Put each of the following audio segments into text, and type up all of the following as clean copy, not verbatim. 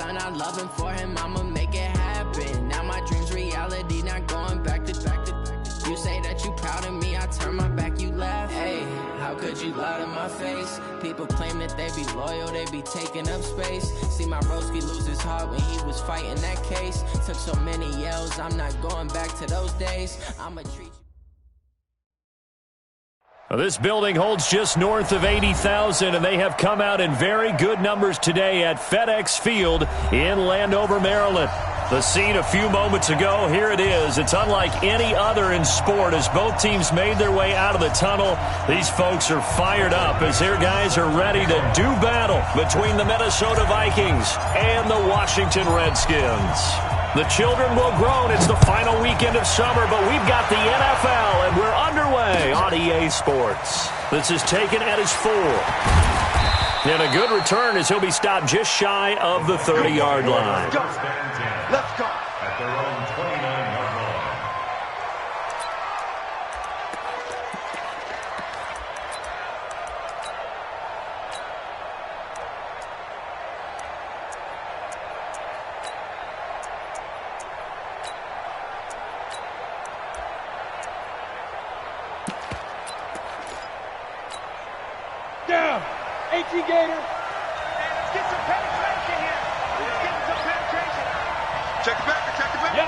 son, I love him, for him, I'ma make it happen. Now my dream's reality, not going back to. You say that you proud of me, I turn my back, you laugh. Hey, how could you lie to my face? People claim that they be loyal, they be taking up space. See my broski lose his heart when he was fighting that case. Took so many yells, I'm not going back to those days. I'ma treat you. Well, this building holds just north of 80,000, and they have come out in very good numbers today at FedEx Field in Landover, Maryland. The scene a few moments ago, here it is. It's unlike any other in sport as both teams made their way out of the tunnel. These folks are fired up as their guys are ready to do battle between the Minnesota Vikings and the Washington Redskins. The children will groan. It's the final weekend of summer, but we've got the NFL, and we're underway on EA Sports. This is taken at his 4. And a good return as he'll be stopped just shy of the 30-yard line. Let's go. At their own 29-yard line. Down. 18 Gator. Let's get some penetration here. Let's get some penetration. Check it back. Check it back. Yep.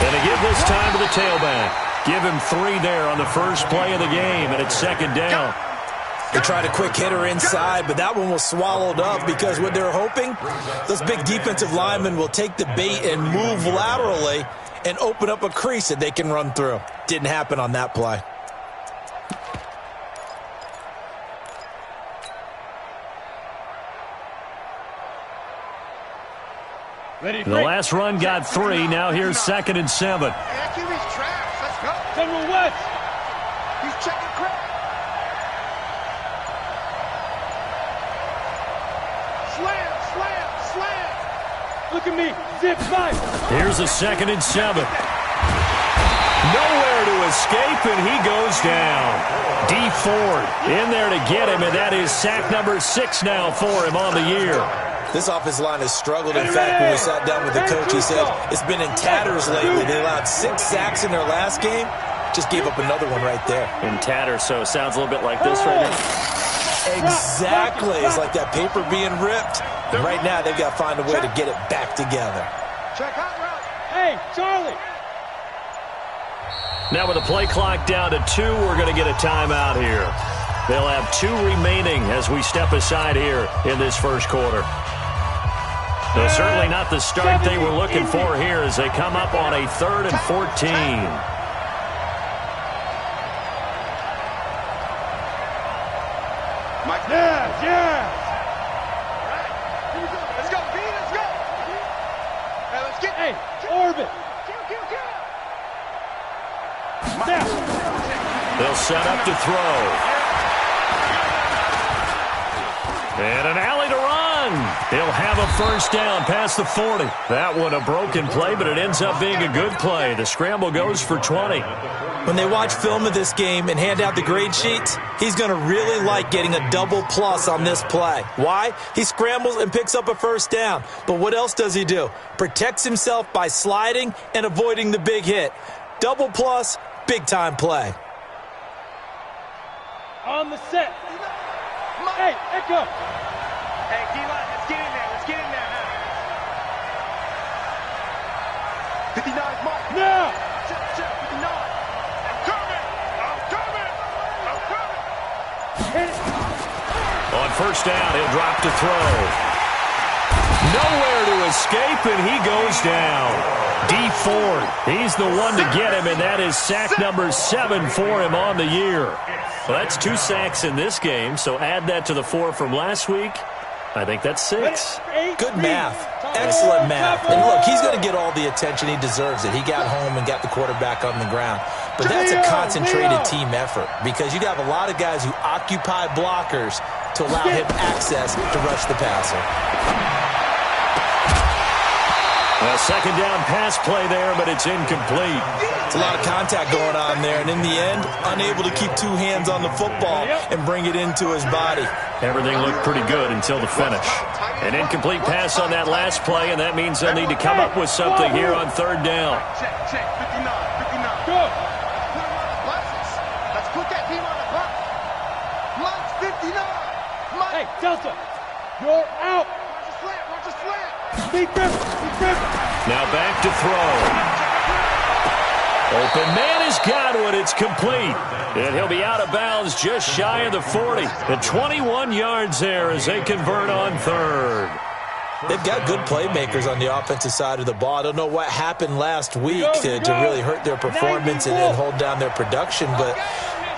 And to give this time to the tailback. Give him 3 there on the first play of the game, and it's second down. They tried a quick hitter inside, but that one was swallowed up because what they're hoping, those big defensive linemen will take the bait and move laterally and open up a crease that they can run through. Didn't happen on that play. Ready, The last run got 3. Now here's 2nd and 7. That QB's trash. Let's go. General West. He's checking crap. Slam. Look at me. Zip 5. Here's a 2nd and 7. Nowhere to escape, and he goes down. D Ford in there to get him, and that is sack number 6 now for him on the year. This offensive line has struggled. In fact, when we sat down with the coach, he said it's been in tatters lately. They allowed 6 sacks in their last game. Just gave up another one right there. In tatters, so it sounds a little bit like this right now. Exactly. It's like that paper being ripped. And right now, they've got to find a way to get it back together. Check out route. Hey, Charlie. Now with the play clock down to 2, we're going to get a timeout here. They'll have 2 remaining as we step aside here in this first quarter. So certainly not the start they were looking for here as they come up on a 3rd and 14. Yeah. Let's go, B. Let's go. Hey, let's get. Hey, orbit. Kill. Now. They'll set up to throw. And an alley to run. He'll have a first down past the 40. That one a broken play, but it ends up being a good play. The scramble goes for 20. When they watch film of this game and hand out the grade sheets, he's going to really like getting a double plus on this play. Why? He scrambles and picks up a first down. But what else does he do? Protects himself by sliding and avoiding the big hit. Double plus, big-time play. On the set. Hey, Echo. Hey, D-line, let's get in there. Now. 59's Mike. Now. Check. 59. I'm coming. Hit it. On first down, he'll drop to throw. Nowhere to escape, and he goes down. D Ford, he's the one to get him, and that is sack number 7 for him on the year. Well, that's 2 sacks in this game, so add that to the 4 from last week. I think that's 6. Good math. Excellent math. And look, he's going to get all the attention. He deserves it. He got home and got the quarterback on the ground. But that's a concentrated team effort because you have a lot of guys who occupy blockers to allow him access to rush the passer. A second down pass play there, but it's incomplete. It's a lot of contact going on there, and in the end, unable to keep two hands on the football and bring it into his body. Everything looked pretty good until the finish. An incomplete pass on that last play, and that means they'll need to come up with something here on third down. Check, 59, 59. Go. Let's put that team on the clock. Lunch 59. Hey, Delta, you're out. Watch a slant. Speed grip. Now back to throw. Open man has got one. It's complete. And he'll be out of bounds just shy of the 40. The 21 yards there as they convert on third. They've got good playmakers on the offensive side of the ball. I don't know what happened last week to really hurt their performance and then hold down their production, but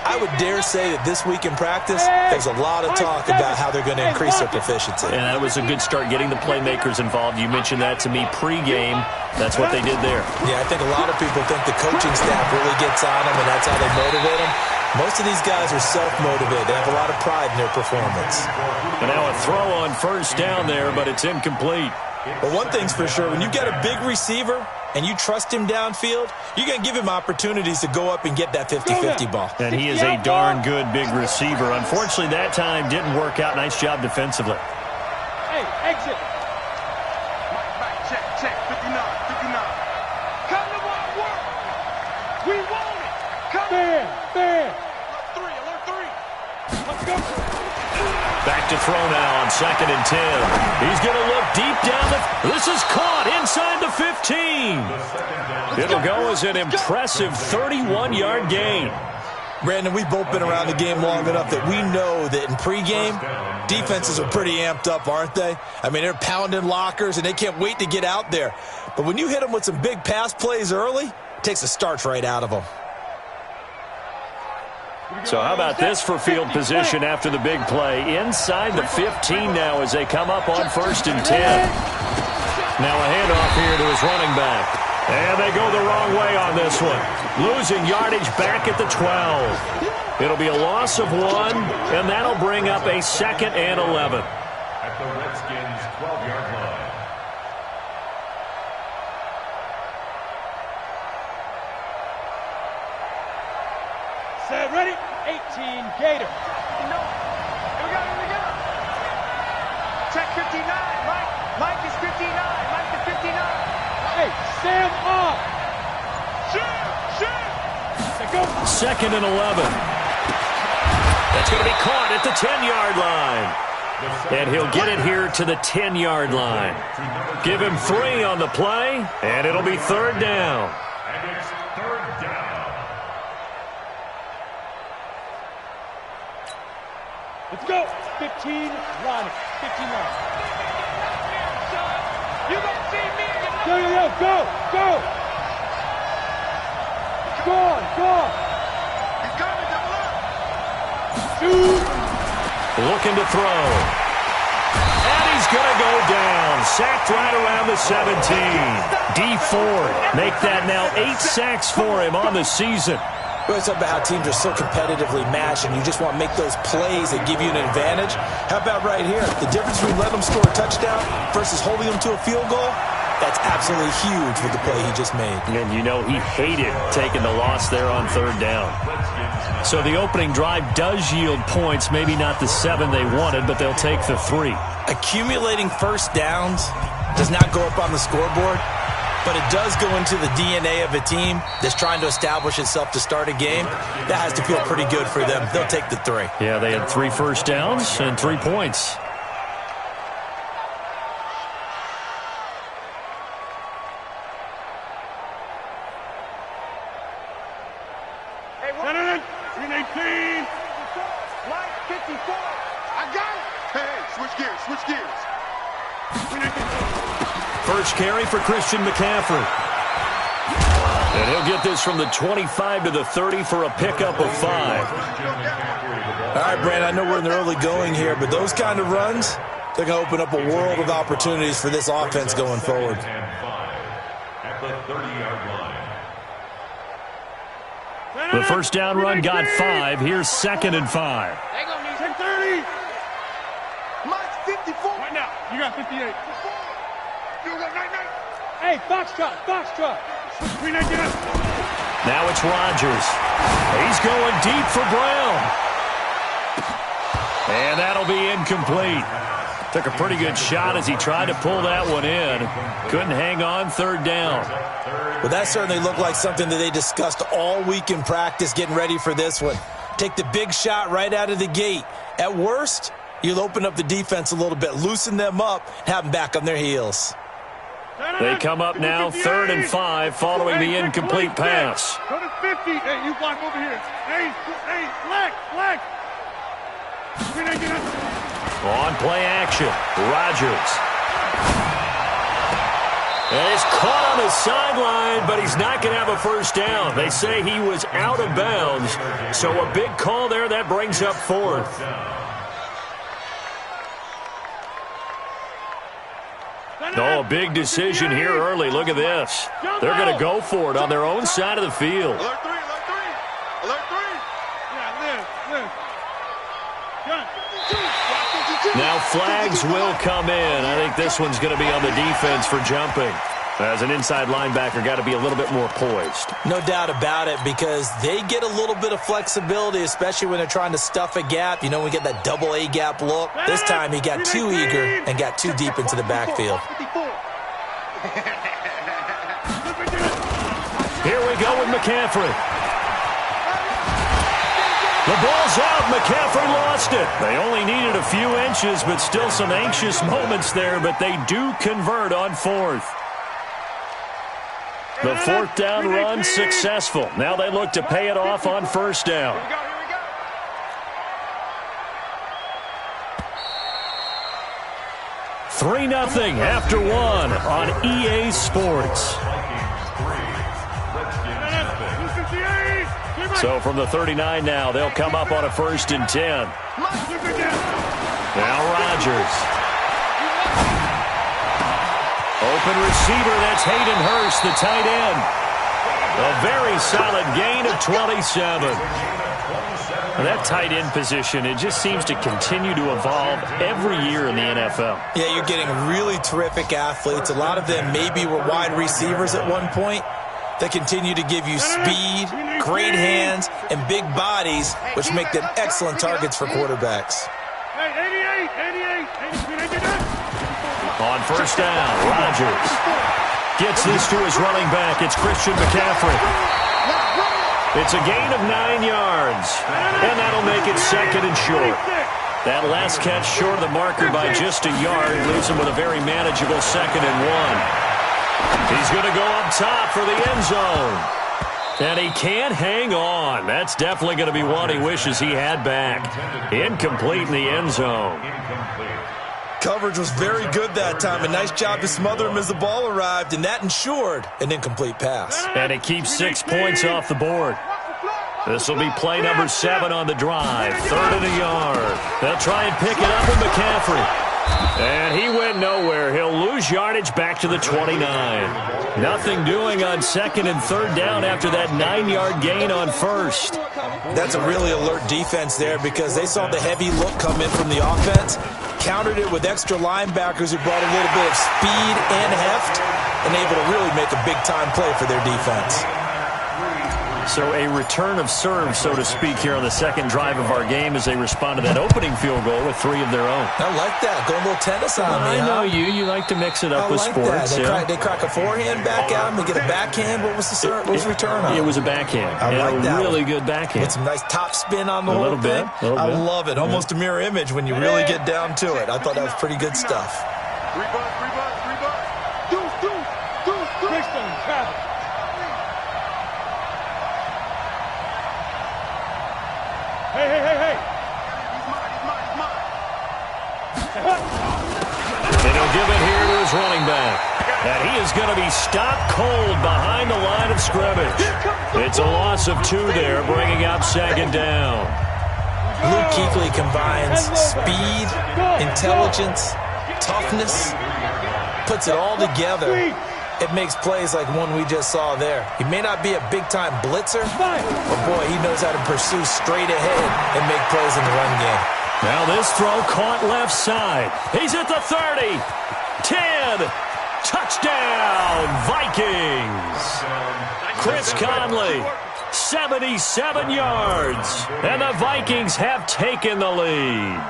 I would dare say that this week in practice, there's a lot of talk about how they're going to increase their proficiency. And that was a good start getting the playmakers involved. You mentioned that to me pregame. That's what they did there. Yeah, I think a lot of people think the coaching staff really gets on them, and that's how they motivate them. Most of these guys are self-motivated. They have a lot of pride in their performance. And now a throw on first down there, but it's incomplete. But one thing's for sure, when you get a big receiver and you trust him downfield, you're going to give him opportunities to go up and get that 50-50 ball. And he is a darn good big receiver. Unfortunately, that time didn't work out. Nice job defensively. Hey, exit. Check, 59. Come to my work. We want it. Come Fan. Alert three. Let's go. Back to throw now on 2nd and 10. He's going to look deep down the... This is caught inside the 15. It'll go as an impressive 31-yard gain. Brandon, we've both been around the game long enough that we know that in pregame, defenses are pretty amped up, aren't they? I mean, they're pounding lockers, and they can't wait to get out there. But when you hit them with some big pass plays early, it takes the starch right out of them. So how about this for field position after the big play? Inside the 15 now as they come up on 1st and 10. Now a handoff here to his running back. And they go the wrong way on this one. Losing yardage back at the 12. It'll be a loss of 1, and that'll bring up a 2nd and 11. At the Redskins' 12-yard line. Set, ready? 18, Gator. No. Here we go. Check 59. Mike is 59. Mike is 59. Hey, Sam off. Shoot. Let's go. 2nd and 11. That's going to be caught at the 10-yard line. And he'll get it here to the 10-yard line. Give him 3 on the play, and it'll be 3rd down. And it's 3rd down. Let's go. 15, Ronnie. 15 line. You gonna see me? Go. Go on. He's coming, double up. Shoot. Looking to throw. And he's going to go down. Sacked right around the 17. D. Ford make that now 8 sacks for him on the season. We always talk about how teams are so competitively matched and you just want to make those plays that give you an advantage. How about right here? The difference between letting them score a touchdown versus holding them to a field goal, that's absolutely huge with the play he just made. And you know he hated taking the loss there on 3rd down. So the opening drive does yield points, maybe not the 7 they wanted, but they'll take the 3. Accumulating first downs does not go up on the scoreboard, but it does go into the DNA of a team that's trying to establish itself to start a game. That has to feel pretty good for them. They'll take the 3. Yeah, they had 3 first downs and 3 points. Hey, what? 18. Mike 54. I got it. Hey, switch gears. First carry for Christian McCaffrey. And he'll get this from the 25 to the 30 for a pickup of 5. All right, Brandon, I know we're in the early going here, but those kind of runs, they're going to open up a world of opportunities for this offense going forward. At the 30-yard line. The first down run got 5. Here's 2nd and 5. They gonna need 30. Mike's 54. Right now, you got 58. You got 99. Hey, foxtrot, foxtrot. Now it's Rodgers. He's going deep for Brown. And that'll be incomplete. Took a pretty good shot as he tried to pull that one in. Couldn't hang on, third down. Well, that certainly looked like something that they discussed all week in practice getting ready for this one. Take the big shot right out of the gate. At worst, you'll open up the defense a little bit, loosen them up, have them back on their heels. They come up now, 3rd and 5, following the incomplete pass. Go to 50. Hey, you block over here. Hey, flag. On play action, Rodgers. And he's caught on the sideline, but he's not going to have a first down. They say he was out of bounds, so a big call there. That brings up 4th. Oh, a big decision here early. Look at this. They're going to go for it on their own side of the field. Alert 3, alert 3. Alert 3. Yeah, live. Now flags will come in. I think this one's going to be on the defense for jumping. As an inside linebacker, got to be a little bit more poised. No doubt about it, because they get a little bit of flexibility, especially when they're trying to stuff a gap. You know, we get that double A gap look. This time he got too eager and got too deep into the backfield. Here we go with McCaffrey. The ball's out. McCaffrey lost it. They only needed a few inches, but still some anxious moments there, but they do convert on 4th. The 4th down run successful. Now they look to pay it off on 1st down. Here we go. 3-0 after 1 on EA Sports. So from the 39 now, they'll come up on a 1st and 10. Now Rodgers. Open receiver, that's Hayden Hurst, the tight end. A very solid gain of 27. That tight end position, it just seems to continue to evolve every year in the NFL. Yeah, you're getting really terrific athletes. A lot of them maybe were wide receivers at one point. They continue to give you speed, great hands, and big bodies, which make them excellent targets for quarterbacks. On 1st down, Rodgers gets this to his running back. It's Christian McCaffrey. It's a gain of 9 yards, and that'll make it 2nd and short. That last catch short of the marker by just a yard, leaves him with a very manageable 2nd and 1. He's going to go up top for the end zone. And he can't hang on. That's definitely going to be one he wishes he had back. Incomplete in the end zone. Coverage was very good that time. A nice job to smother him as the ball arrived, and that ensured an incomplete pass. And it keeps 6 points off the board. This will be play number 7 on the drive. 3rd and a yard. They'll try and pick it up with McCaffrey. And he went nowhere. He'll lose yardage back to the 29. Nothing doing on 2nd and 3rd down after that 9-yard gain on 1st. That's a really alert defense there, because they saw the heavy look come in from the offense, countered it with extra linebackers who brought a little bit of speed and heft, and able to really make a big-time play for their defense. So a return of serve, so to speak, here on the 2nd drive of our game as they respond to that opening field goal with 3 of their own. I like that. Go a little tennis on me, I know you. You like to mix it up with sports. They crack a forehand back out, and they get a backhand. What was the serve? What was the return on? It was a backhand. I like that. Really good backhand. With some nice top spin on the whole thing. Little bit. I love it. Almost a mirror image when you really get down to it. I thought that was pretty good stuff. Christian, Travis. Hey. And he'll give it here to his running back. And he is going to be stopped cold behind the line of scrimmage. It's a loss of 2 there, bringing up 2nd down. Luke Kuechly combines speed, intelligence, toughness, puts it all together. It makes plays like one we just saw there. He may not be a big-time blitzer, but boy, he knows how to pursue straight ahead and make plays in the run game. Now this throw caught left side. He's at the 30, 10, Touchdown, Vikings! Chris Conley, 77 yards, and the Vikings have taken the lead.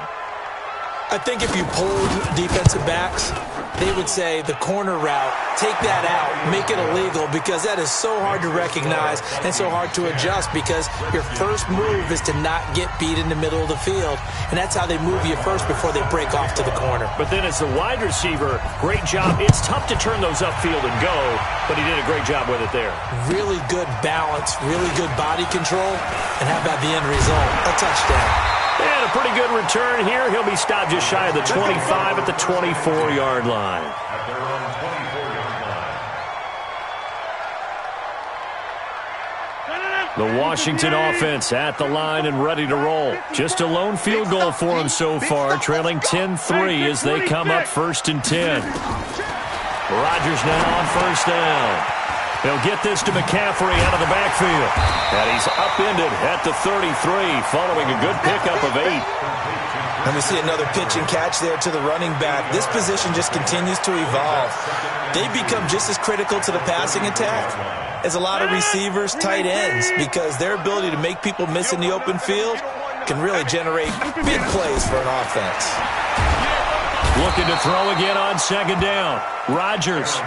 I think if you polled defensive backs, they would say the corner route, take that out, make it illegal, because that is so hard to recognize and so hard to adjust, because your first move is to not get beat in the middle of the field, and that's how they move you first before they break off to the corner. But then as the wide receiver, great job. It's tough to turn those upfield and go, but he did a great job with it there. Really good balance, really good body control, and how about the end result? A touchdown. And a pretty good return here. He'll be stopped just shy of the 25 at the 24-yard line. At their own 24-yard line. The Washington offense at the line and ready to roll. Just a lone field goal for them so far, trailing 10-3 as they come up 1st and 10. Rodgers now on 1st down. He'll get this to McCaffrey out of the backfield. And he's upended at the 33 following a good pickup of 8. And we see another pitch and catch there to the running back. This position just continues to evolve. They become just as critical to the passing attack as a lot of receivers, tight ends, because their ability to make people miss in the open field can really generate big plays for an offense. Looking to throw again on 2nd down. Rodgers.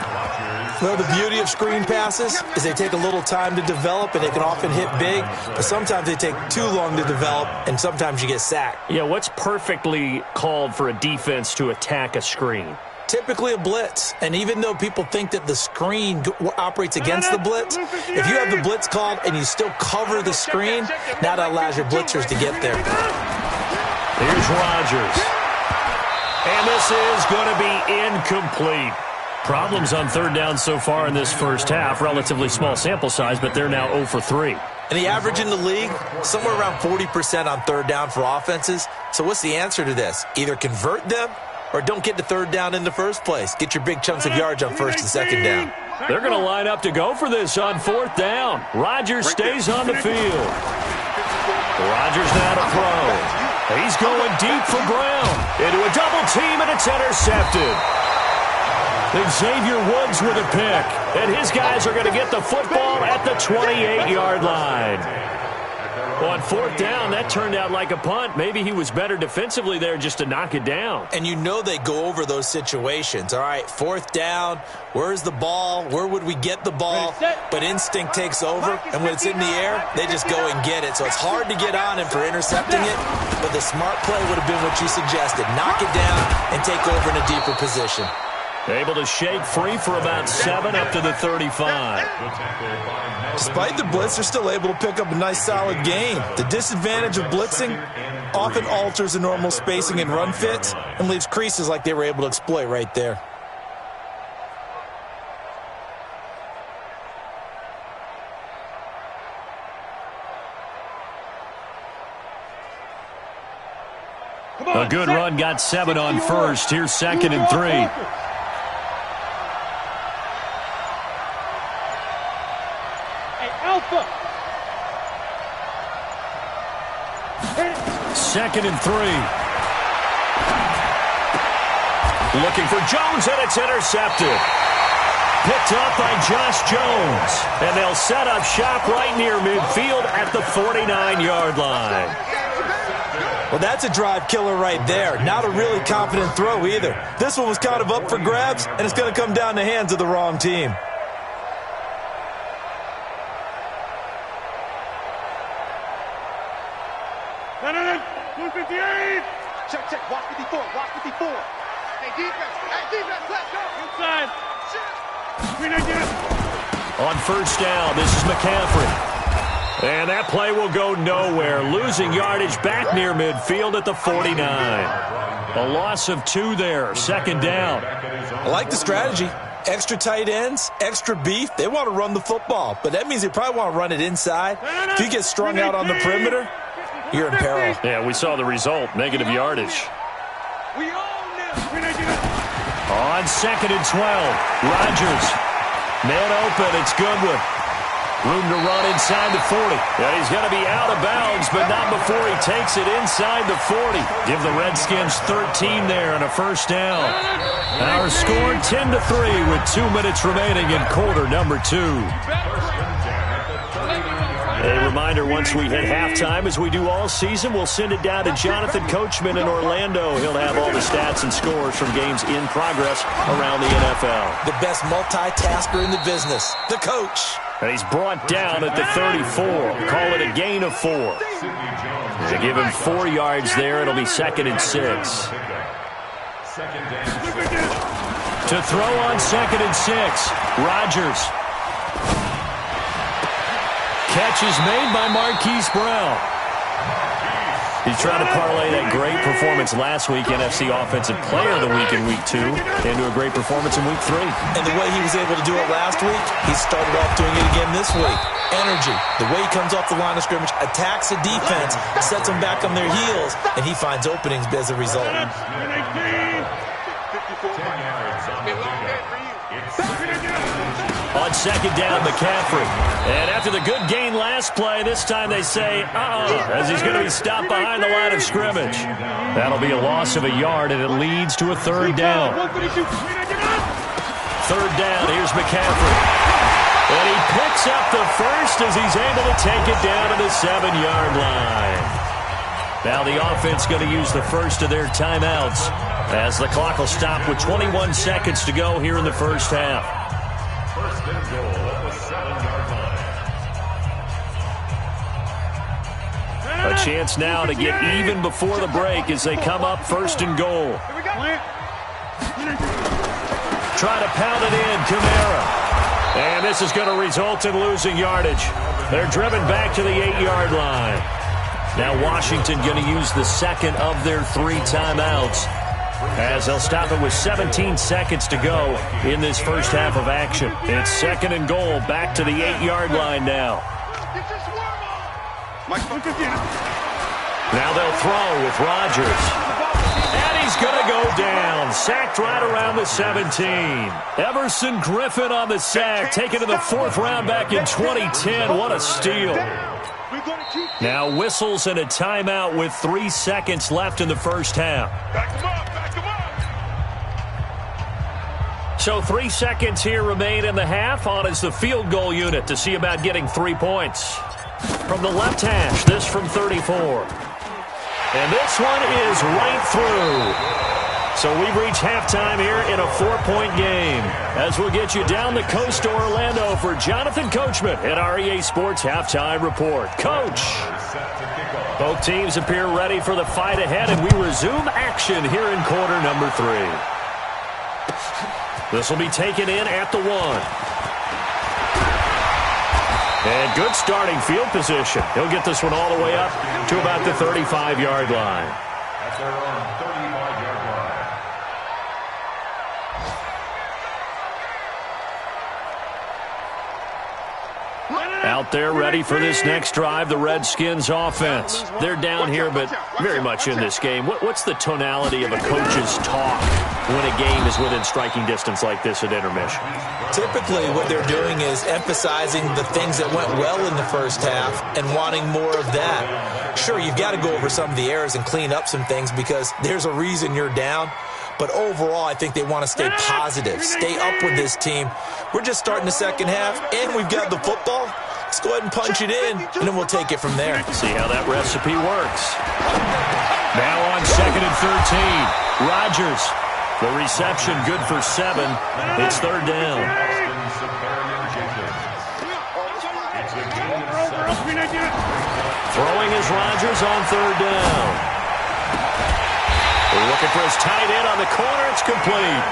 Well, the beauty of screen passes is they take a little time to develop, and they can often hit big, but sometimes they take too long to develop, and sometimes you get sacked. Yeah, what's perfectly called for a defense to attack a screen? Typically a blitz, and even though people think that the screen operates against the blitz, if you have the blitz called and you still cover the screen, now that allows your blitzers to get there. Here's Rodgers. And this is going to be incomplete. Problems on 3rd down so far in this first half. Relatively small sample size, but they're now 0 for 3. And the average in the league, somewhere around 40% on 3rd down for offenses. So what's the answer to this? Either convert them or don't get to 3rd down in the first place. Get your big chunks of yards on 1st and 2nd down. They're going to line up to go for this on 4th down. Rodgers stays on the field. Rodgers now to throw. He's going deep for Brown. Into a double team, and it's intercepted. Xavier Woods with a pick, and his guys are going to get the football at the 28-yard line. On 4th down, that turned out like a punt. Maybe he was better defensively there just to knock it down. And you know they go over those situations. All right, 4th down, where's the ball? Where would we get the ball? But instinct takes over, and when it's in the air, they just go and get it. So it's hard to get on him for intercepting it, but the smart play would have been what you suggested. Knock it down and take over in a deeper position. Able to shake free for about 7 up to the 35. Despite the blitz, they're still able to pick up a nice solid gain. The disadvantage of blitzing often alters the normal spacing and run fits and leaves creases like they were able to exploit right there. A good run got 7 on 1st. Here's 2nd and 3. Alpha. 2nd and 3. Looking for Jones, and it's intercepted. Picked up by Josh Jones. And they'll set up shop right near midfield at the 49-yard line. Well, that's a drive killer right there. Not a really confident throw either. This one was kind of up for grabs, and it's going to come down the hands of the wrong team. No. 258. Check. Watch 54. Hey, defense, let's go. Inside. Green idea. On 1st down, this is McCaffrey. And that play will go nowhere. Losing yardage back near midfield at the 49. A loss of 2 there. 2nd down. I like the strategy. Extra tight ends, extra beef. They want to run the football, but that means they probably want to run it inside. If you get strung out on the perimeter, you're in peril. Yeah, we saw the result. Negative yardage. We own this. On 2nd and 12, Rodgers. Man open, it's Goodwin. Room to run inside the 40. And he's going to be out of bounds, but not before he takes it inside the 40. Give the Redskins 13 there and a first down. Our score 10-3 with 2 minutes remaining in quarter number 2. A reminder, once we hit halftime, as we do all season, we'll send it down to Jonathan Coachman in Orlando. He'll have all the stats and scores from games in progress around the NFL. The best multitasker in the business, the coach. And he's brought down at the 34. Call it a gain of 4. They give him 4 yards there. It'll be 2nd and 6. To throw on 2nd and 6, Rodgers. Catch is made by Marquise Brown. He's trying to parlay that great performance last week, NFC Offensive Player of the Week in Week 2, into a great performance in Week 3. And the way he was able to do it last week, he started off doing it again this week. Energy, the way he comes off the line of scrimmage, attacks the defense, sets them back on their heels, and he finds openings as a result. On 2nd down, McCaffrey. And after the good gain last play, this time they say, as he's going to be stopped behind the line of scrimmage. That'll be a loss of a yard, and it leads to a 3rd down. 3rd down, here's McCaffrey. And he picks up the first as he's able to take it down to the 7-yard line. Now the offense going to use the first of their timeouts as the clock will stop with 21 seconds to go here in the first half. First and goal at the 7-yard line. A chance now to get even before the break as they come up 1st and goal. Try to pound it in, Kamara. And this is going to result in losing yardage. They're driven back to the 8-yard line. Now Washington going to use the second of their 3 timeouts as they'll stop it with 17 seconds to go in this first half of action. It's 2nd and goal, back to the 8-yard line now. Now they'll throw with Rodgers. And he's going to go down. Sacked right around the 17. Everson Griffin on the sack, taken to the 4th round back in 2010. What a steal. Now whistles and a timeout with 3 seconds left in the first half. So 3 seconds here remain in the half. On is the field goal unit to see about getting 3 points. From the left hash, this from 34. And this one is right through. So we've reached halftime here in a 4-point game. As we'll get you down the coast to Orlando for Jonathan Coachman at our EA Sports Halftime Report. Coach, both teams appear ready for the fight ahead, and we resume action here in quarter number 3. This will be taken in at the 1. And good starting field position. He'll get this one all the way up to about the 35-yard line. At their own 35-yard line. Out there ready for this next drive, the Redskins offense. They're down here, but very much in this game. What's the tonality of a coach's talk when a game is within striking distance like this at intermission? Typically, what they're doing is emphasizing the things that went well in the first half and wanting more of that. Sure, you've got to go over some of the errors and clean up some things because there's a reason you're down. But overall, I think they want to stay positive, stay up with this team. We're just starting the second half, and we've got the football. Let's go ahead and punch it in, and then we'll take it from there. See how that recipe works. Now on 2nd and 13. Rodgers. The reception good for 7. It's 3rd down. Throwing is Rodgers on 3rd down. They're looking for his tight end on the corner. It's complete.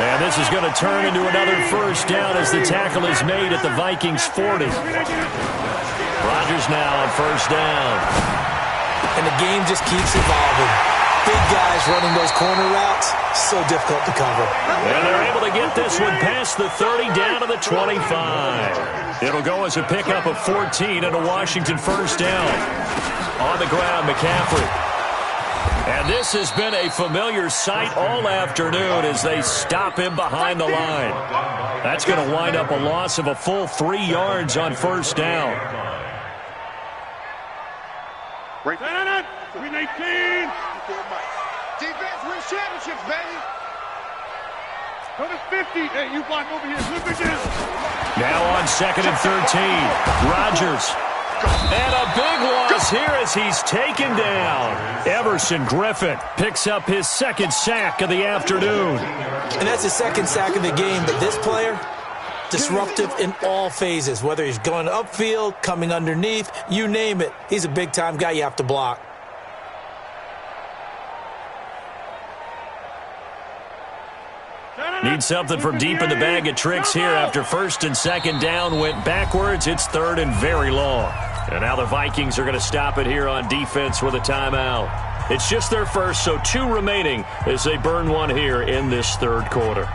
And this is going to turn into another first down as the tackle is made at the Vikings 40. Rodgers now on 1st down. And the game just keeps evolving. Big guys running those corner routes, so difficult to cover. And they're able to get this one past the 30 down to the 25. It'll go as a pickup of 14 and a Washington 1st down. On the ground, McCaffrey. And this has been a familiar sight all afternoon as they stop him behind the line. That's going to wind up a loss of a full 3 yards on first down. Break. 319. Defense wins championships, baby. Go to 50. Hey, you block over here. Look at this. Now on 2nd and 13. Rodgers. And a big loss here as he's taken down. Everson Griffin picks up his 2nd sack of the afternoon. And that's his 2nd sack of the game, but this player, disruptive in all phases, whether he's going upfield, coming underneath, you name it. He's a big-time guy you have to block. Need something from deep in the bag of tricks here after 1st and 2nd down went backwards. It's 3rd and very long. And now the Vikings are going to stop it here on defense with a timeout. It's just their first, so 2 remaining as they burn one here in this 3rd quarter.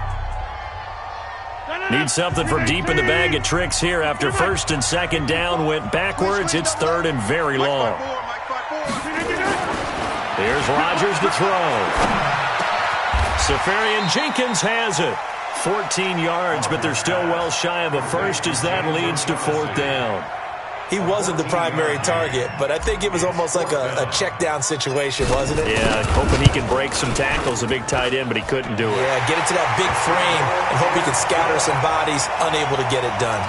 Need something from deep in the bag of tricks here after 1st and 2nd down went backwards. It's 3rd and very long. Here's Rodgers to throw. Safarian Jenkins has it. 14 yards, but they're still well shy of a first as that leads to 4th down. He wasn't the primary target, but I think it was almost like a check down situation, wasn't it? Yeah, hoping he can break some tackles, a big tight end, but he couldn't do it. Yeah, get into that big frame and hope he can scatter some bodies, unable to get it done.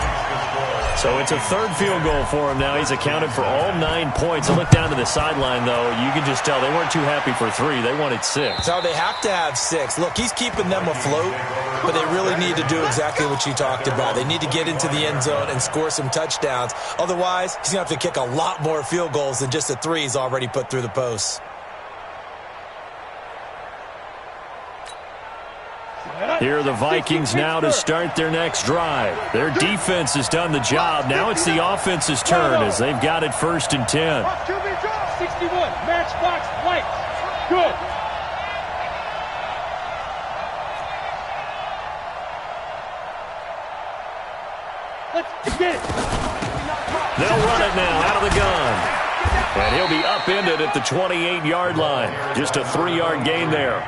So it's a 3rd field goal for him now. He's accounted for all 9 points. I look down to the sideline, though. You can just tell they weren't too happy for 3. They wanted 6. So they have to have 6. Look, he's keeping them afloat, but they really need to do exactly what you talked about. They need to get into the end zone and score some touchdowns. Otherwise, he's going to have to kick a lot more field goals than just the 3 he's already put through the posts. Here are the Vikings now to start their next drive. Their defense has done the job. Now it's the offense's turn as they've got it 1st and 10. 61. Matchbox lights. Good. Let's get it. They'll run it now out of the gun. And he'll be upended at the 28-yard line. Just a 3-yard gain there.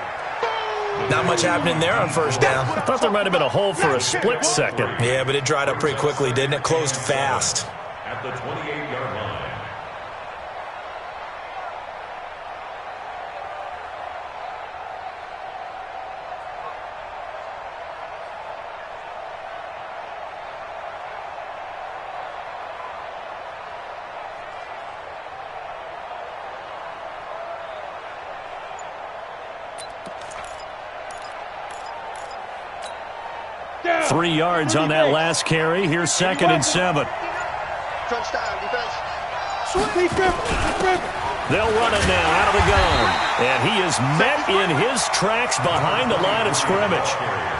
Not much happening there on 1st down. I thought there might have been a hole for a split second. Yeah, but it dried up pretty quickly, didn't it? Closed fast. At the 28-yard line. Down. 3 yards on that last carry. Here's 2nd and 7. Touchdown, defense. They'll run it now out of the gun. And he is met in his tracks behind the line of scrimmage.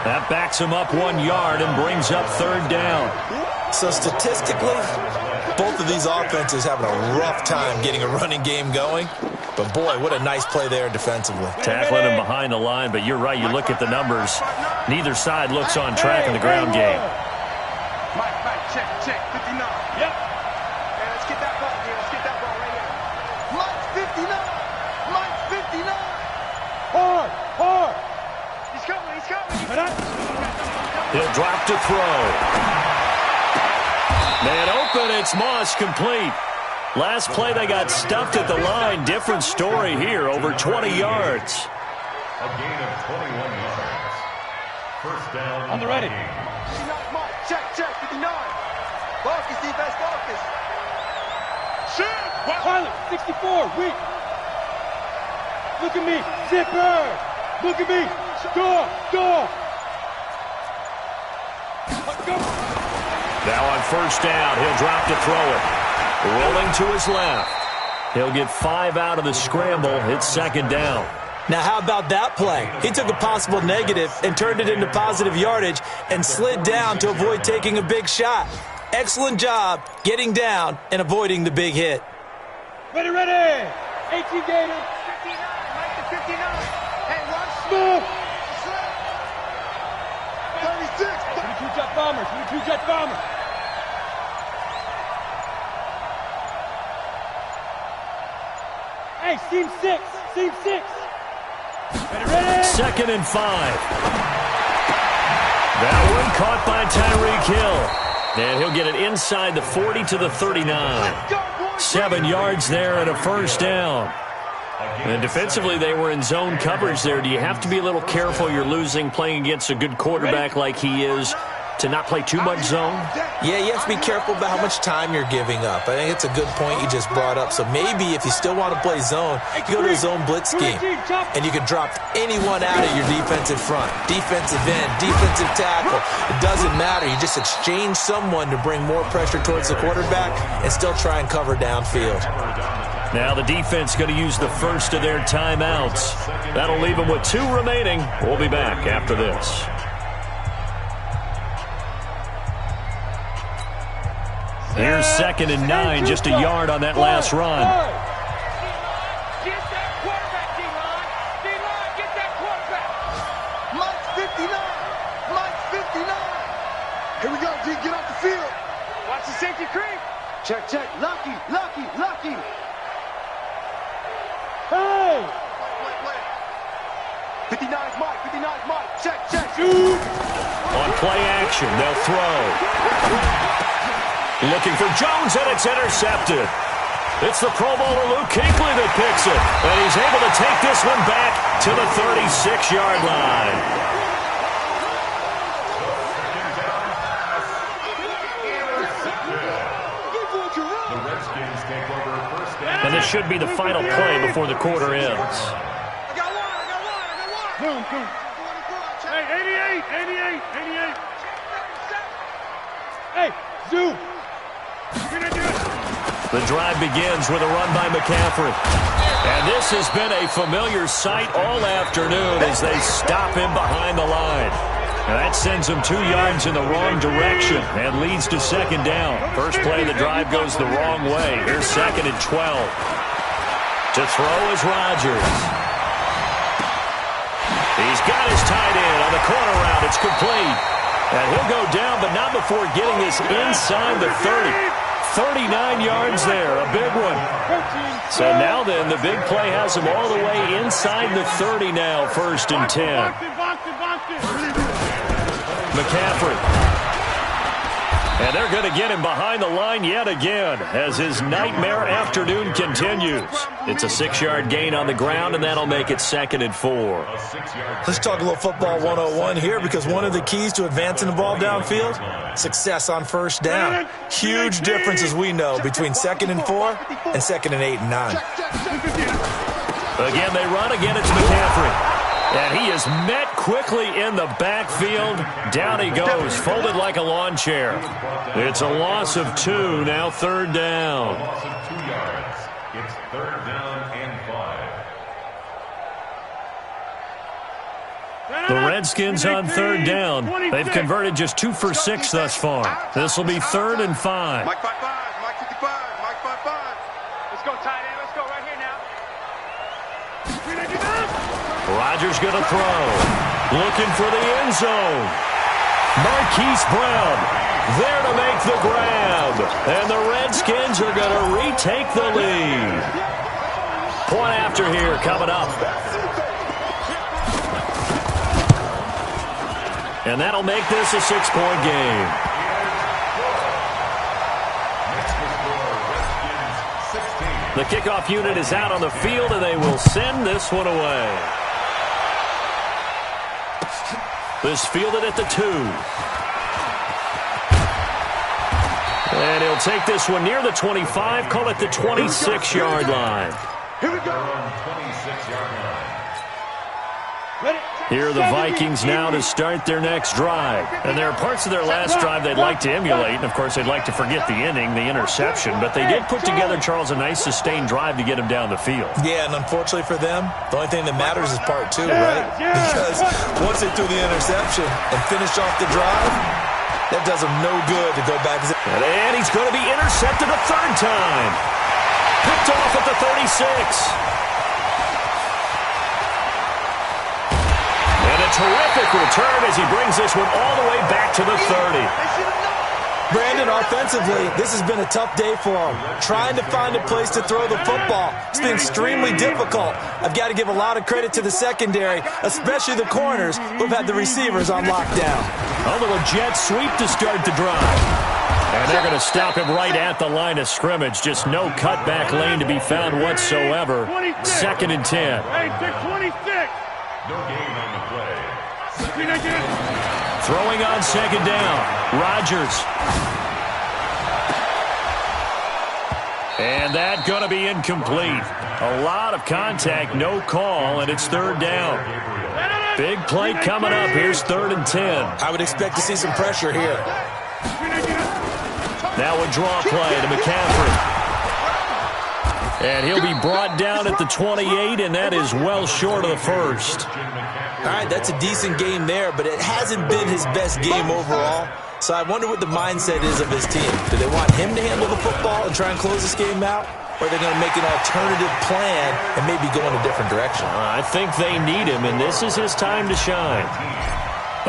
That backs him up 1 yard and brings up 3rd down. So statistically, both of these offenses having a rough time getting a running game going. But, boy, what a nice play there defensively. Tackling him behind the line, but you're right. You look at the numbers. Neither side looks on track in the ground game. Mike, check, 59. Yep. Hey, let's get that ball here. Let's get that ball right here. Mike 59. Hard. He's coming. He'll drop to throw. Man open, it's Moss complete. Last play they got stuffed at the line. Different story here, over 20 yards. A gain of 21 yards. 1st down. On the ready. 59, Mike, check, 59. Focus, defense, focus. Shoot! Pilot, 64, weak. Look at me, zipper. Look at me, door. Let's go. Now on 1st down, he'll drop to throw it. Rolling to his left. He'll get 5 out of the scramble. It's 2nd down. Now, how about that play? He took a possible negative and turned it into positive yardage and slid down to avoid taking a big shot. Excellent job getting down and avoiding the big hit. Ready. 18 Gator. 59, Mike to 59. Hey, rush. Move. 36. 22 Jet Bombers. Hey, seam 6. Seam 6. Ready? 2nd and 5. That one caught by Tyreek Hill. And he'll get it inside the 40 to the 39. 7 yards there and a first down. And defensively, they were in zone coverage there. Do you have to be a little careful? You're losing playing against a good quarterback like he is to not play too much zone? Yeah, you have to be careful about how much time you're giving up. I think it's a good point you just brought up. So maybe if you still want to play zone, you go to a zone blitz scheme. And you can drop anyone out of your defensive front. Defensive end, defensive tackle. It doesn't matter. You just exchange someone to bring more pressure towards the quarterback and still try and cover downfield. Now the defense going to use the first of their timeouts. That'll leave them with 2 remaining. We'll be back after this. Here's 2nd and 9, just a yard on that last run. Get that quarterback, D-line. D-line, get that quarterback. Mike's 59. Mike's 59. Here we go, D. Get off the field. Watch the safety creep. Check, check. Lucky, lucky, lucky. Hey! Wait. 59's Mike. 59's Mike. Check, check. Shoot! On play action, they'll throw. Looking for Jones, and it's intercepted. It's the Pro Bowler Luke Kuechly that picks it. And he's able to take this one back to the 36-yard line. And this should be the final play before the quarter ends. I got one. Hey, 88. Hey, Zoo. The drive begins with a run by McCaffrey. And this has been a familiar sight all afternoon as they stop him behind the line. And that sends him 2 yards in the wrong direction and leads to 2nd down. First play of the drive goes the wrong way. Here's 2nd and 12. To throw is Rodgers. He's got his tight end on the corner route. It's complete. And he'll go down, but not before getting this inside the 30. 39 yards there, a big one. So now then, the big play has him all the way inside the 30 now, 1st and 10. McCaffrey. And they're going to get him behind the line yet again as his nightmare afternoon continues. It's a 6-yard gain on the ground, and that'll make it 2nd and 4. Let's talk a little football 101 here, because one of the keys to advancing the ball downfield, success on first down. Huge difference, as we know, between 2nd and 4 and 2nd and 8 and 9. Again, they run. Again, it's McCaffrey. And he is met quickly in the backfield. Down he goes, folded like a lawn chair. It's a loss of 2, now 3rd down. Loss of 2 yards. It's 3rd down and 5. The Redskins on 3rd down. They've converted just 2 for 6 thus far. This will be 3rd and 5. Mike 5-5. Mike 55. Mike 5-5. Let's go, tight end. Let's go right here now. Rodgers going to throw. Looking for the end zone. Marquise Brown there to make the grab. And the Redskins are going to retake the lead. Point after here coming up. And that'll make this a 6-point game. The kickoff unit is out on the field, and they will send this one away. This fielded at the 2. And he'll take this one near the 25, call it the 26-yard line. Here we go. 26-yard line. Here are the Vikings now to start their next drive. And there are parts of their last drive they'd like to emulate. And, of course, they'd like to forget the inning, the interception. But they did put together, Charles, a nice sustained drive to get him down the field. Yeah, and unfortunately for them, the only thing that matters is part 2, right? Because once they threw the interception and finished off the drive, that does them no good to go back. And he's going to be intercepted a 3rd time. Picked off at the 36. And a terrific return as he brings this one all the way back to the 30. Brandon, offensively, this has been a tough day for him. Trying to find a place to throw the football. It's been extremely difficult. I've got to give a lot of credit to the secondary, especially the corners who've had the receivers on lockdown. A little jet sweep to start the drive. And they're going to stop him right at the line of scrimmage. Just no cutback lane to be found whatsoever. 2nd and 10. Hey, 626. No gain on the play. Throwing on 2nd down. Rodgers. And that going to be incomplete. A lot of contact, no call, and it's 3rd down. Big play coming up. Here's 3rd and 10. I would expect to see some pressure here. Now a draw play to McCaffrey. And he'll be brought down at the 28, and that is well short of the first. All right, that's a decent game there, but it hasn't been his best game overall. So I wonder what the mindset is of his team. Do they want him to handle the football and try and close this game out? Or are they going to make an alternative plan and maybe go in a different direction? I think they need him, and this is his time to shine.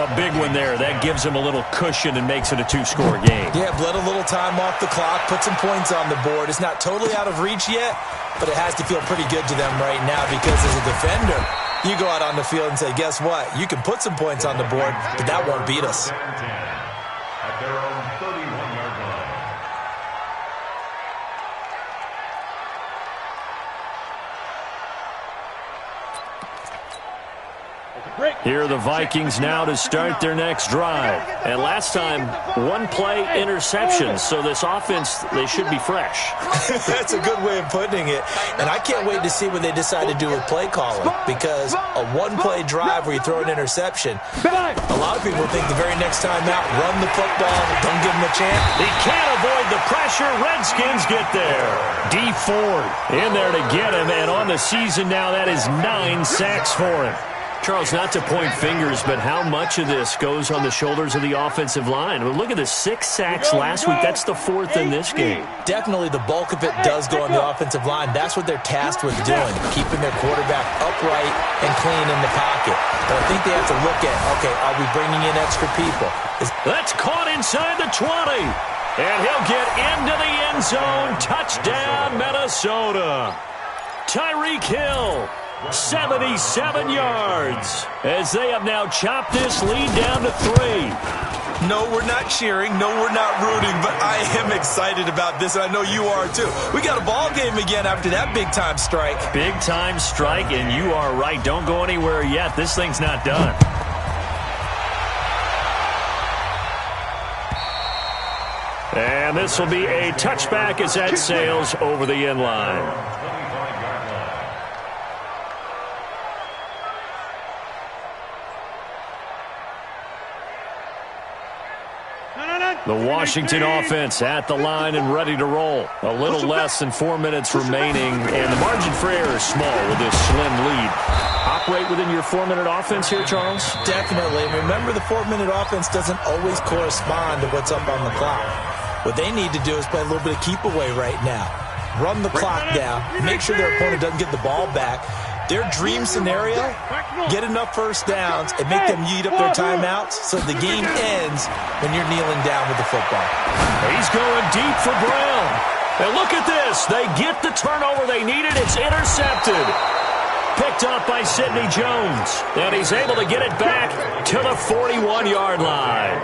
A big one there. That gives him a little cushion and makes it a 2-score game. Yeah, bled a little time off the clock, put some points on the board. It's not totally out of reach yet, but it has to feel pretty good to them right now because as a defender, you go out on the field and say, guess what? You can put some points on the board, but that won't beat us. At their own 31-yard line. Here are the Vikings now to start their next drive. And last time, 1-play interception. So this offense, they should be fresh. That's a good way of putting it. And I can't wait to see what they decide to do with play calling. Because a 1-play drive where you throw an interception, a lot of people think the very next time out, run the football, don't give them a chance. He can't avoid the pressure. Redskins get there. D Ford in there to get him. And on the season now, that is 9 sacks for him. Charles, not to point fingers, but how much of this goes on the shoulders of the offensive line? I mean, look at the 6 sacks last week. That's the 4th in this game. Definitely the bulk of it does go on the offensive line. That's what they're tasked with doing, keeping their quarterback upright and clean in the pocket. But I think they have to look at, okay, are we bringing in extra people? That's caught inside the 20. And he'll get into the end zone. Touchdown, Minnesota. Tyreek Hill. 77 yards as they have now chopped this lead down to 3. No, we're not cheering. No, we're not rooting, but I am excited about this, and I know you are too. We got a ball game again after that big-time strike. Big-time strike, and you are right. Don't go anywhere yet. This thing's not done. And this will be a touchback as that sails over the end line. The Washington offense at the line and ready to roll. A little less than 4 minutes remaining, and the margin for error is small with this slim lead. Operate within your 4-minute offense here, Charles? Definitely. Remember, the 4-minute offense doesn't always correspond to what's up on the clock. What they need to do is play a little bit of keep away right now. Run the clock down. Make sure their opponent doesn't get the ball back. Their dream scenario, get enough first downs and make them eat up their timeouts so the game ends when you're kneeling down with the football. He's going deep for Brown. And look at this. They get the turnover they needed. It's intercepted. Picked up by Sidney Jones. And he's able to get it back to the 41-yard line.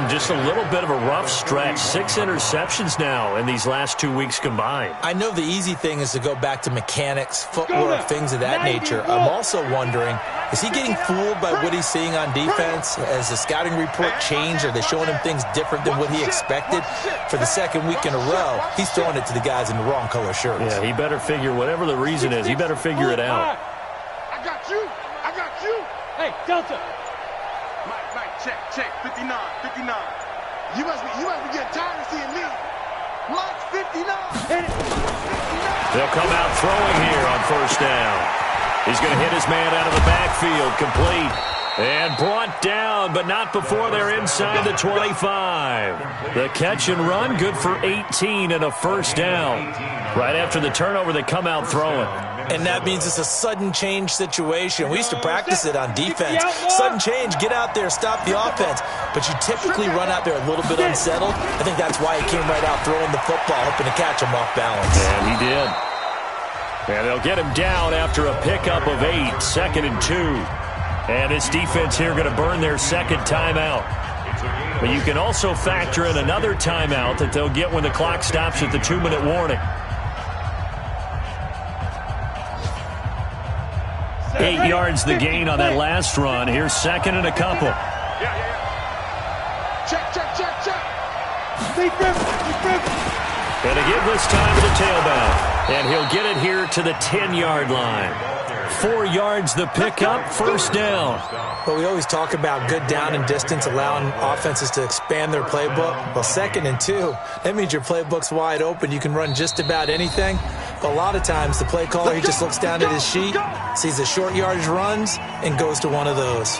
Just a little bit of a rough stretch. 6 interceptions now in these last 2 weeks combined. I know the easy thing is to go back to mechanics, footwork, things of that nature. I'm also wondering, is he getting fooled by what he's seeing on defense? Has the scouting report changed? Are they showing him things different than what he expected? For the second week in a row, he's throwing it to the guys in the wrong color shirts. Yeah, he better figure, whatever the reason is, he better figure it out. I got you. I got you. Hey, Delta. Mike, check. 59. You must be getting tired of seeing me. Mike, 59. They'll come out throwing here on first down. He's going to hit his man out of the backfield, complete. And brought down, but not before they're inside the 25. The catch and run, good for 18 and a first down. Right after the turnover, they come out throwing. And that means it's a sudden change situation. We used to practice it on defense. Sudden change, get out there, stop the offense. But you typically run out there a little bit unsettled. I think that's why he came right out throwing the football, hoping to catch him off balance. And he did. And they'll get him down after a pickup of 8, 2nd and 2. And this defense here going to burn their second timeout. But you can also factor in another timeout that they'll get when the clock stops at the 2-minute warning. 8 yards the gain on that last run. Here's 2nd and a couple. Check. And to give this time to the tailback. And he'll get it here to the 10-yard line. 4 yards the pickup, 1st down. Well, we always talk about good down and distance, allowing offenses to expand their playbook. Well, 2nd and 2, that means your playbook's wide open. You can run just about anything. But a lot of times, the play caller, he just looks down at his sheet, sees the short yardage runs, and goes to one of those.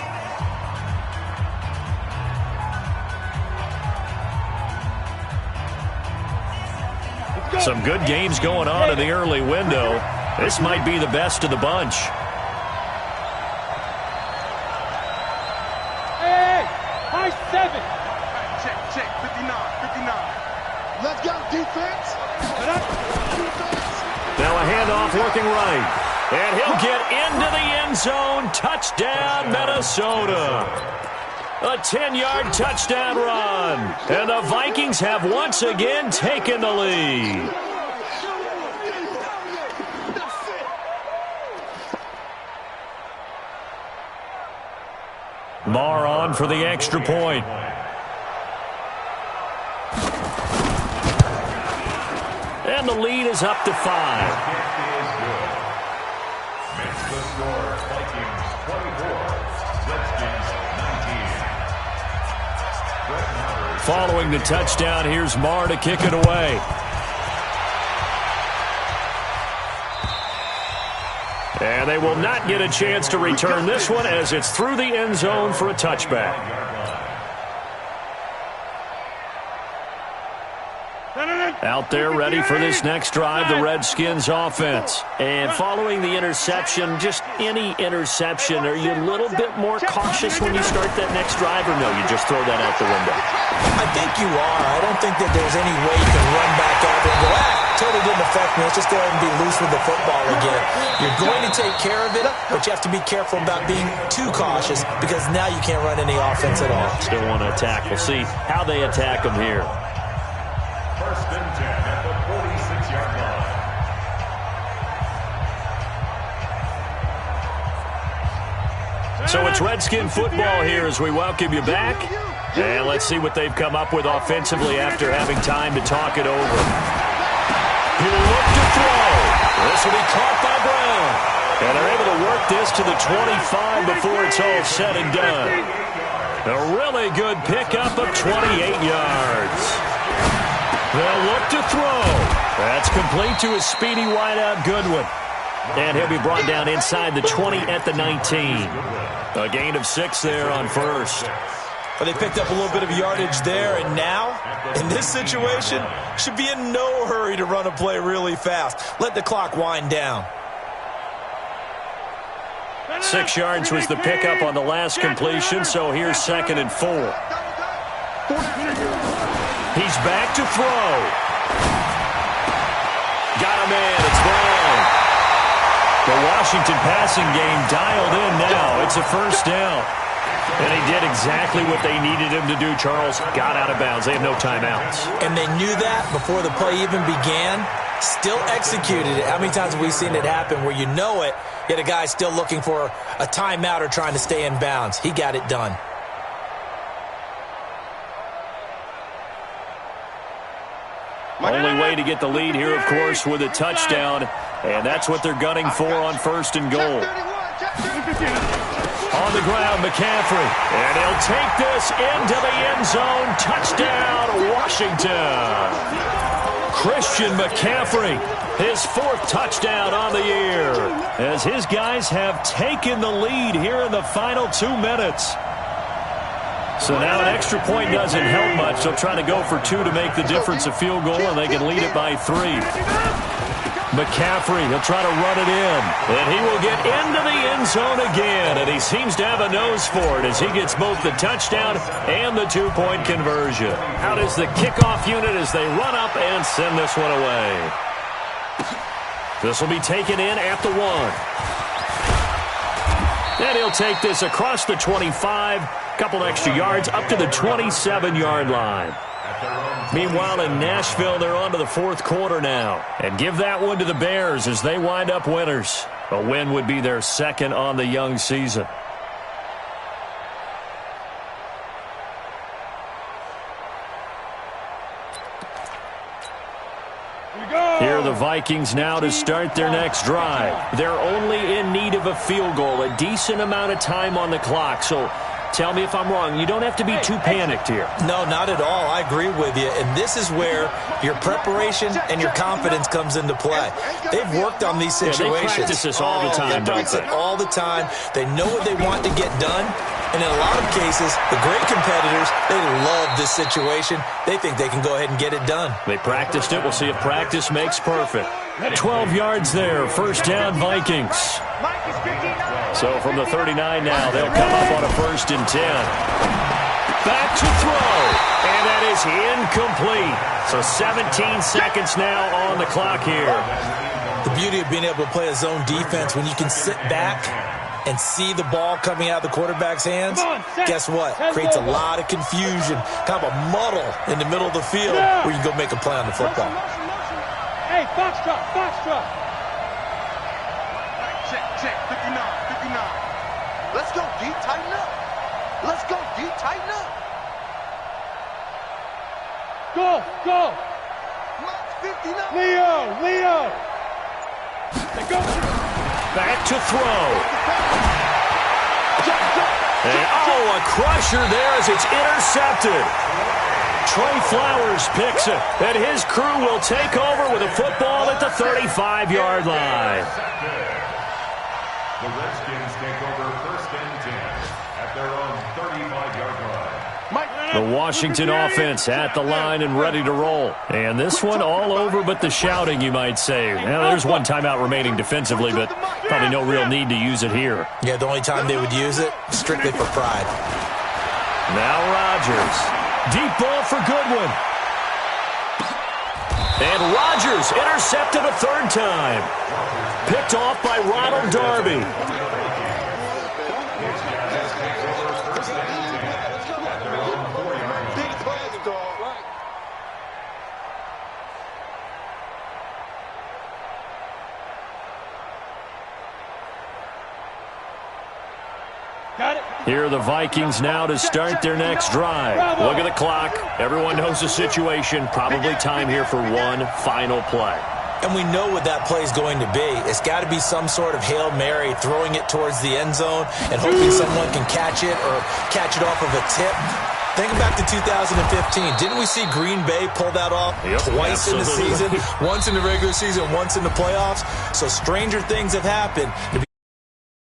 Some good games going on in the early window. This might be the best of the bunch. Hey, high 7. Check. 59. Let's go, defense. Now a handoff working right. And he'll get into the end zone. Touchdown, Minnesota. A 10-yard touchdown run. And the Vikings have once again taken the lead. Marr on for the extra point. And the lead is up to 5. Following the touchdown, here's Marr to kick it away. And they will not get a chance to return this one as it's through the end zone for a touchback. Out there ready for this next drive, the Redskins offense. And following the interception, just any interception, are you a little bit more cautious when you start that next drive, or no, you just throw that out the window? I think you are. I don't think that there's any way you can run back out there and go, totally didn't affect me. Let's just go ahead and be loose with the football again. You're going to take care of it, but you have to be careful about being too cautious because now you can't run any offense at all. Still want to attack. We'll see how they attack them here. 1st and 10 at the 46-yard line. So it's Redskin football here as we welcome you back. And let's see what they've come up with offensively after having time to talk it over. He'll look to throw. This will be caught by Brown. And they're able to work this to the 25 before it's all said and done. A really good pickup of 28 yards. They'll look to throw. That's complete to a speedy wideout Goodwin. And he'll be brought down inside the 20 at the 19. A gain of 6 there on 1st. But they picked up a little bit of yardage there, and now, in this situation, should be in no hurry to run a play really fast. Let the clock wind down. 6 yards was the pickup on the last completion, so here's 2nd and 4. He's back to throw. Got him in. It's Brown. The Washington passing game dialed in now. It's a 1st down. And he did exactly what they needed him to do, Charles. Got out of bounds. They have no timeouts. And they knew that before the play even began. Still executed it. How many times have we seen it happen where you know it, yet a guy still looking for a timeout or trying to stay in bounds? He got it done. Only way to get the lead here, of course, with a touchdown. And that's what they're gunning for on 1st and goal. On the ground, McCaffrey. And he'll take this into the end zone. Touchdown, Washington. Christian McCaffrey, his 4th touchdown on the year, as his guys have taken the lead here in the final 2 minutes. So now an extra point doesn't help much. They'll try to go for 2 to make the difference a field goal, and they can lead it by 3. McCaffrey, he'll try to run it in. And he will get into the end zone again. And he seems to have a nose for it as he gets both the touchdown and the two-point conversion. Out is the kickoff unit as they run up and send this one away. This will be taken in at the 1. And he'll take this across the 25. Couple extra yards up to the 27-yard line. Meanwhile, in Nashville, they're on to the fourth quarter now. And give that one to the Bears as they wind up winners. A win would be their second on the young season. Here are the Vikings now to start their next drive. They're only in need of a field goal, a decent amount of time on the clock. So tell me if I'm wrong. You don't have to be too panicked here. No, not at all. I agree with you. And this is where your preparation and your confidence comes into play. They've worked on these situations. Yeah, they practice this all the time. They practice it all the time. They know what they want to get done. And in a lot of cases, the great competitors, they love this situation. They think they can go ahead and get it done. They practiced it. We'll see if practice makes perfect. 12 yards there. First down, Vikings. So from the 39 now, they'll come up on a 1st and 10. Back to throw. And that is incomplete. So 17 seconds now on the clock here. The beauty of being able to play a zone defense, when you can sit back and see the ball coming out of the quarterback's hands, guess what? Creates a lot of confusion, kind of a muddle in the middle of the field where you can go make a play on the football. Hey, foxtrot, foxtrot. Check, 59. Let's go, D, tighten up. Let's go, D, tighten up. Go. Max 59. Leo. They go. Back to throw. And, a crusher there as it's intercepted. Trey Flowers picks it, and his crew will take over with a football at the 35-yard line. The Redskins take over 1st and 10 at their own 35-yard line. The Washington offense at the line and ready to roll. And this one all over but the shouting, you might say. Now, there's one timeout remaining defensively, but probably no real need to use it here. Yeah, the only time they would use it, strictly for pride. Now Rodgers. Deep ball for Goodwin. And Rodgers intercepted a 3rd time. Picked off by Ronald Darby. Here are the Vikings now to start their next drive. Look at the clock. Everyone knows the situation. Probably time here for one final play. And we know what that play is going to be. It's got to be some sort of Hail Mary, throwing it towards the end zone and hoping someone can catch it or catch it off of a tip. Think back to 2015. Didn't we see Green Bay pull that off twice in the season? Once in the regular season, once in the playoffs. So stranger things have happened.